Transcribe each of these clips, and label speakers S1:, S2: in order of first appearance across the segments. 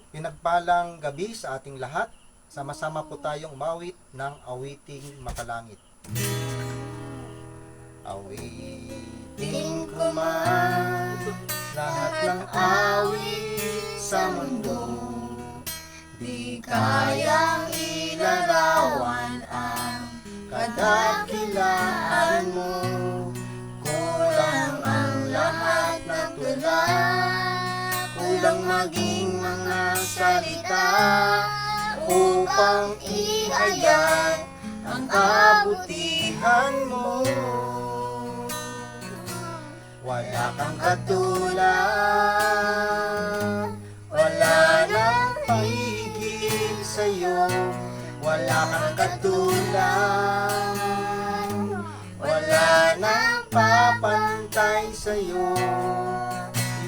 S1: Pinagpalang gabi sa ating lahat. Sama-sama po tayong umawit ng awiting makalangit. Awitin ko man lahat ng awit sa mundo, di kayang ilarawan ang kadakilaan mo. Kulang ang lahat ng tula, kulang maging mga salita upang ihayag ang kabutihan mo. Wala kang katulad, wala nang pahigit sa'yo. Wala kang katulad, wala nang papantay sa'yo.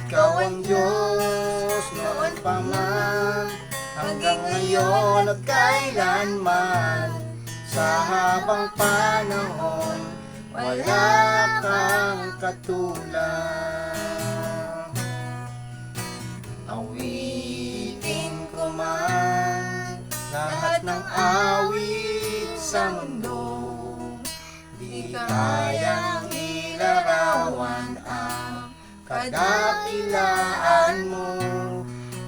S1: Ikaw ang Diyos noon pa man, hanggang ngayon at kailanman. Sa habang panahon, wala kang katulad. Awitin ko man lahat ng awit sa mundo, di kayang ilarawan ang kadakilaan mo.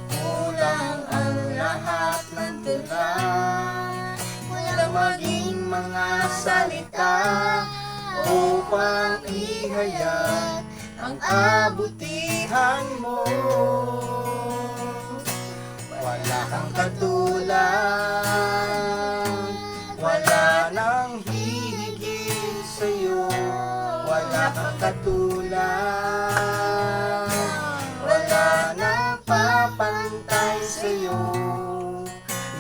S1: Kulang ang lahat ng tula, kulang maging mga salita upang ihayag ang kabutihan mo. Wala kang katulad, wala nang hihigit sa'yo. Wala kang katulad, wala nang papantay sa'yo.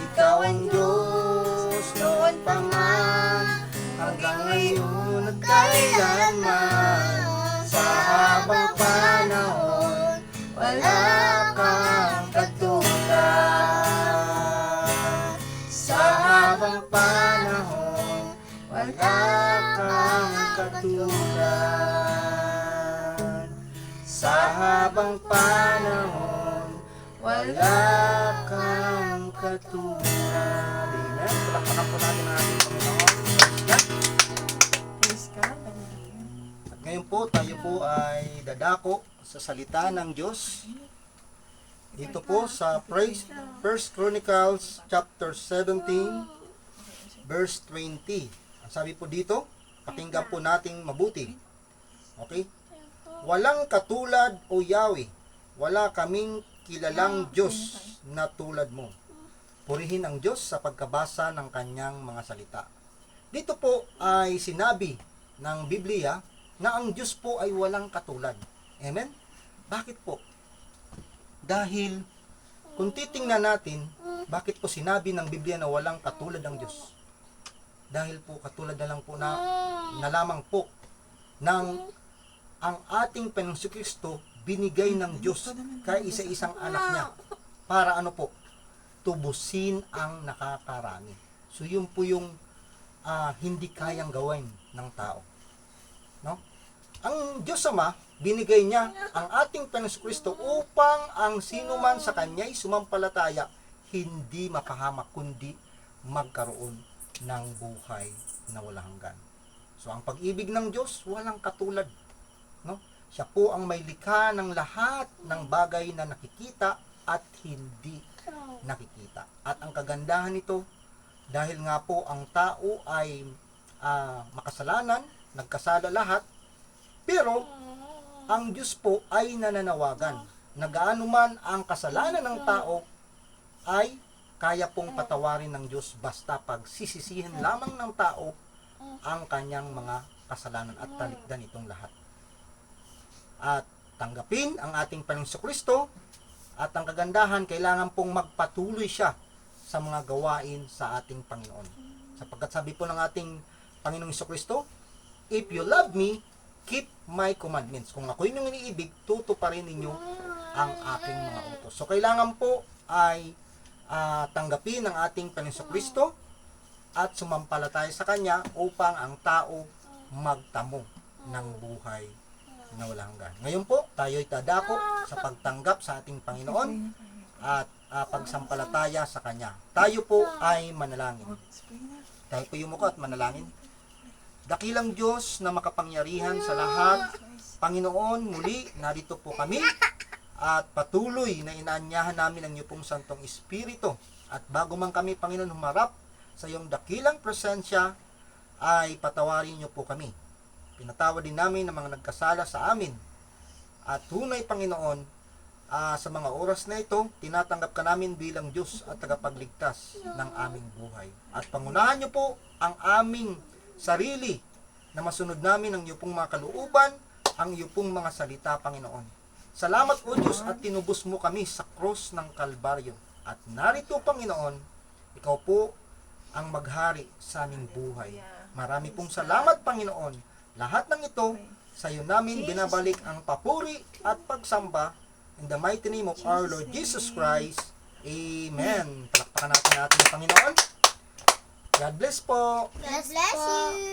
S1: Ikaw ang Diyos noon pa man, hanggang ngayon at kailanman. Sa habang panahon, wala kang katulad. Sa habang panahon, wala kang katulad. Sa habang panahon, wala kang katulad. Amen. Palakpakan po natin ang ating Panginoon.
S2: Praise God.
S1: At ngayon po, tayo po ay dadako sa salita ng Diyos. Dito po sa First Chronicles chapter 17 verse 20. Ang sabi po dito, pakinggan po nating mabuti. Okay? Walang katulad o Yahweh, wala kaming kilalang Diyos na tulad mo. Purihin ang Diyos sa pagkabasa ng kanyang mga salita. Dito po ay sinabi ng Biblia na ang Diyos po ay walang katulad. Amen? Bakit po? Dahil kung titingnan natin, bakit po sinabi ng Biblia na walang katulad ang Diyos? Dahil po katulad na lang po na lamang po ng ang ating Panginoong Kristo binigay ng Diyos kay isa-isang anak niya para ano po? Tubusin ang nakakarami. So yun po yung hindi kayang gawin ng tao. No? Ang Diyos Ama, binigay niya ang ating Panginoong Kristo upang ang sino man sa Kanya'y sumampalataya hindi mapahamak kundi magkaroon ng buhay na walang hanggan. So ang pag-ibig ng Diyos walang katulad, no? Siya po ang may likha ng lahat ng bagay na nakikita at hindi nakikita. At ang kagandahan nito, dahil nga po ang tao ay makasalanan, nagkasala lahat, pero ang Diyos po ay nananawagan na gaano man ang kasalanan ng tao ay kaya pong patawarin ng Diyos basta pagsisisihin lamang ng tao ang kanyang mga kasalanan at talikdan itong lahat. At tanggapin ang ating Panginoong Kristo at ang kagandahan, kailangan pong magpatuloy siya sa mga gawain sa ating Panginoon. Sapagkat sabi po ng ating Panginoong Kristo, if you love me, keep my commandments. Kung ako'y inyong iniibig, tutuparin ninyo ang aking mga utos. So kailangan po ay tanggapin ang ating Panginoong Kristo at sumampalataya sa Kanya upang ang tao magtamo ng buhay na walang hanggan. Ngayon po, tayo'y dadako sa pagtanggap sa ating Panginoon at pagsampalataya sa Kanya. Tayo po ay manalangin. Tayo po yumuko at manalangin. Dakilang Diyos na makapangyarihan sa lahat, Panginoon, muli narito po kami at patuloy na inaanyahan namin ang iyo pong Santong Espiritu. At bago man kami, Panginoon, humarap sa iyong dakilang presensya, ay patawarin niyo po kami. Pinatawad din namin ang mga nagkasala sa amin. At tunay, Panginoon, sa mga oras na ito, tinatanggap ka namin bilang Diyos at tagapagligtas ng aming buhay. At pangunahan niyo po ang aming sarili na masunod namin ang iyo pong mga kalooban, ang iyo pong mga salita, Panginoon. Salamat, O Diyos, at tinubos mo kami sa krus ng Kalbaryo. At narito, Panginoon, ikaw po ang maghari sa aming buhay. Marami pong salamat, Panginoon. Lahat ng ito, sa iyo namin binabalik ang papuri at pagsamba. In the mighty name of our Lord Jesus Christ. Amen. Palakpakan natin ang Panginoon. God bless po.
S2: God bless you.